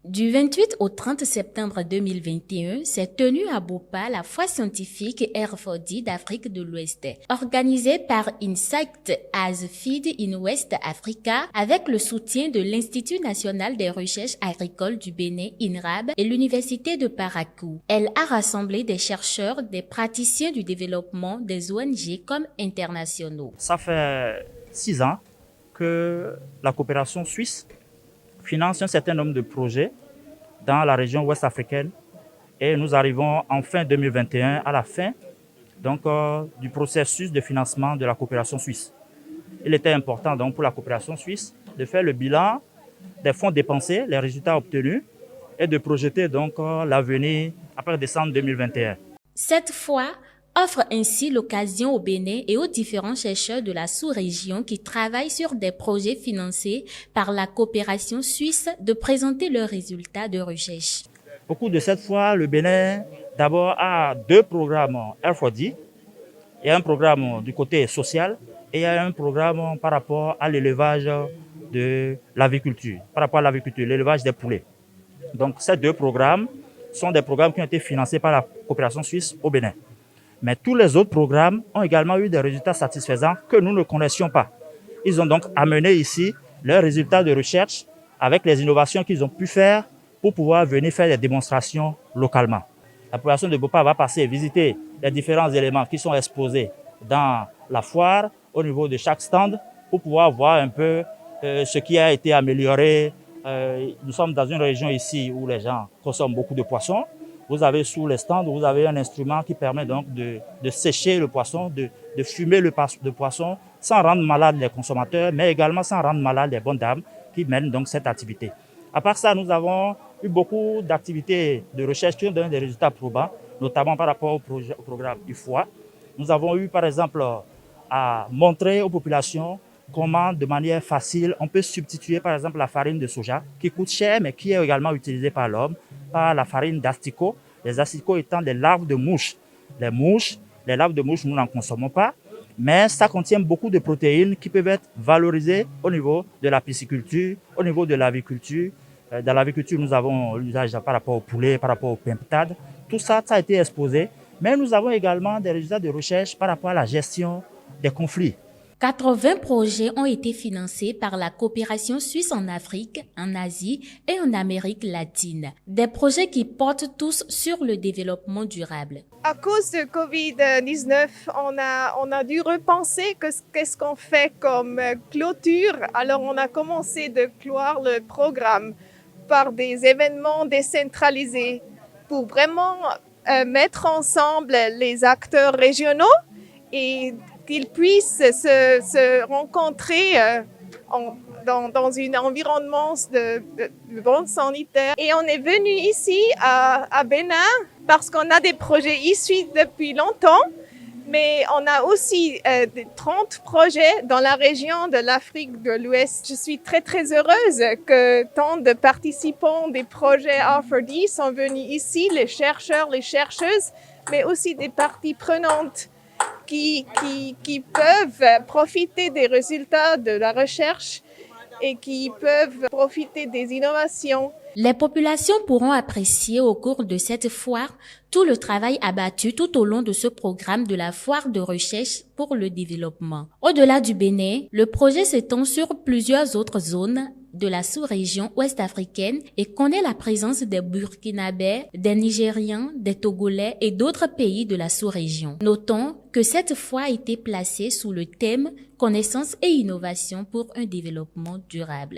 Du 28 au 30 septembre 2021, s'est tenue à Bopa la foire scientifique R4D d'Afrique de l'Ouest, organisée par Insight as Feed in West Africa avec le soutien de l'Institut national des recherches agricoles du Bénin, INRAB, et l'Université de Parakou. Elle a rassemblé des chercheurs, des praticiens du développement, des ONG comme internationaux. Ça fait 6 ans que la coopération suisse finance un certain nombre de projets dans la région ouest africaine et nous arrivons en fin 2021 à la fin du processus de financement de la coopération suisse. Il était important donc pour la coopération suisse de faire le bilan des fonds dépensés, les résultats obtenus et de projeter donc l'avenir après décembre 2021. Cette fois, offre ainsi l'occasion au Bénin et aux différents chercheurs de la sous-région qui travaillent sur des projets financés par la coopération suisse de présenter leurs résultats de recherche. Au cours de cette fois, le Bénin d'abord a 2 programmes R4D. Il y a un programme du côté social et il y a un programme par rapport à l'élevage de l'aviculture, l'élevage des poulets. Donc ces 2 programmes sont des programmes qui ont été financés par la coopération suisse au Bénin. Mais tous les autres programmes ont également eu des résultats satisfaisants que nous ne connaissions pas. Ils ont donc amené ici leurs résultats de recherche avec les innovations qu'ils ont pu faire pour pouvoir venir faire des démonstrations localement. La population de Bopa va passer visiter les différents éléments qui sont exposés dans la foire au niveau de chaque stand pour pouvoir voir un peu ce qui a été amélioré. Nous sommes dans une région ici où les gens consomment beaucoup de poissons. Vous avez sous les stands, vous avez un instrument qui permet donc de sécher le poisson, de fumer le poisson sans rendre malade les consommateurs, mais également sans rendre malade les bonnes dames qui mènent donc cette activité. À part ça, nous avons eu beaucoup d'activités de recherche qui ont donné des résultats probants, notamment par rapport au programme UFOA. Nous avons eu par exemple à montrer aux populations comment de manière facile on peut substituer par exemple la farine de soja qui coûte cher mais qui est également utilisée par l'homme, par la farine d'asticots, les asticots étant des larves de mouches. Les larves de mouches, nous n'en consommons pas, mais ça contient beaucoup de protéines qui peuvent être valorisées au niveau de la pisciculture, au niveau de l'aviculture. Dans l'aviculture, nous avons l'usage par rapport au poulet, par rapport au pimptade. Tout ça, ça a été exposé, mais nous avons également des résultats de recherche par rapport à la gestion des conflits. 80 projets ont été financés par la coopération suisse en Afrique, en Asie et en Amérique latine. Des projets qui portent tous sur le développement durable. À cause de Covid-19, on a dû repenser qu'est-ce qu'on fait comme clôture. Alors on a commencé de clore le programme par des événements décentralisés pour vraiment mettre ensemble les acteurs régionaux et qu'ils puissent se rencontrer dans un environnement de bonne sanitaire. Et on est venu ici à Bénin parce qu'on a des projets issus depuis longtemps, mais on a aussi 30 projets dans la région de l'Afrique de l'Ouest. Je suis très, très heureuse que tant de participants des projets R4D sont venus ici, les chercheurs, les chercheuses, mais aussi des parties prenantes qui peuvent profiter des résultats de la recherche et qui peuvent profiter des innovations. Les populations pourront apprécier au cours de cette foire tout le travail abattu tout au long de ce programme de la foire de recherche pour le développement. Au-delà du Bénin, le projet s'étend sur plusieurs autres zones de la sous-région ouest-africaine et connaît la présence des Burkinabés, des Nigérians, des Togolais et d'autres pays de la sous-région. Notons que cette foire a été placée sous le thème « Connaissance et innovation pour un développement durable ».